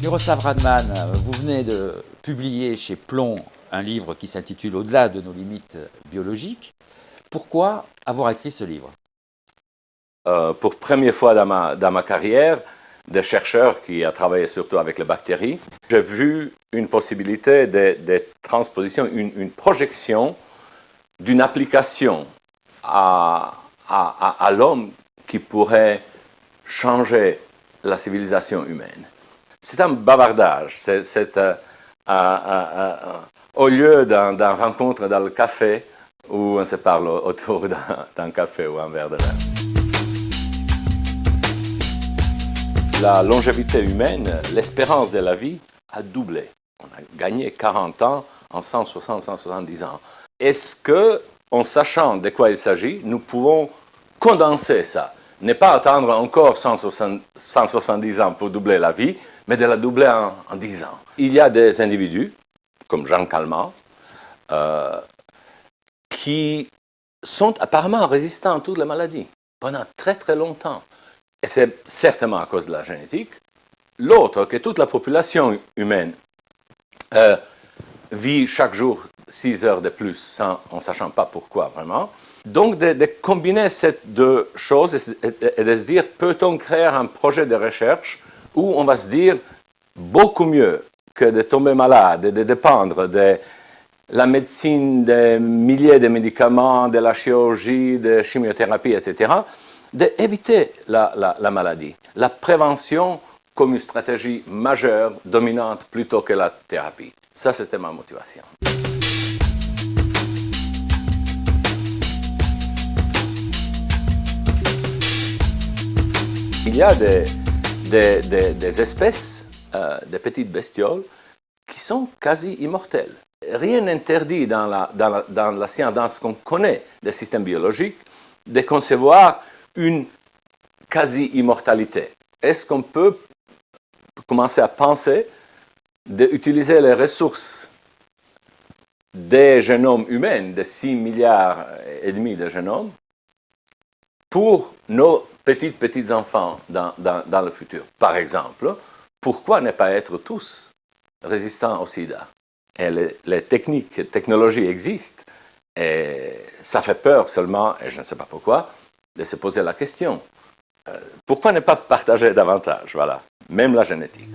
Miroslav Radman, vous venez de publier chez Plomb un livre qui s'intitule Au-delà de nos limites biologiques. Pourquoi avoir écrit ce livre? Pour première fois dans ma carrière, des chercheurs qui ont travaillé surtout avec les bactéries, j'ai vu une possibilité de transposition, une projection d'une application à l'homme qui pourrait changer la civilisation humaine. C'est un bavardage. Au lieu d'une rencontre dans le café où on se parle autour d'un café ou un verre de vin. La longévité humaine, l'espérance de la vie a doublé. On a gagné 40 ans en 160-170 ans. Est-ce que, en sachant de quoi il s'agit, nous pouvons condenser ça? Ne pas attendre encore 170 ans pour doubler la vie, mais de la doubler en 10 ans. Il y a des individus, comme Jean Calment, qui sont apparemment résistants à toutes les maladies pendant très très longtemps. Et c'est certainement à cause de la génétique. L'autre, que toute la population humaine vit chaque jour 6 heures de plus en ne sachant pas pourquoi vraiment. Donc de combiner ces deux choses et de se dire, peut-on créer un projet de recherche où on va se dire beaucoup mieux que de tomber malade et de dépendre de la médecine, des milliers de médicaments, de la chirurgie, de la chimiothérapie, etc., d'éviter la maladie. La prévention comme une stratégie majeure, dominante, plutôt que la thérapie. Ça, c'était ma motivation. Il y a des espèces, des petites bestioles, qui sont quasi immortelles. Rien n'interdit dans la science, dans ce qu'on connaît des systèmes biologiques, de concevoir une quasi-immortalité. Est-ce qu'on peut commencer à penser d'utiliser les ressources des génomes humains, de 6 milliards et demi de génomes, pour nos petits enfants dans le futur? Par exemple, pourquoi ne pas être tous résistants au sida? Et les technologies existent, et ça fait peur seulement, et je ne sais pas pourquoi, de se poser la question. Pourquoi ne pas partager davantage, voilà, même la génétique.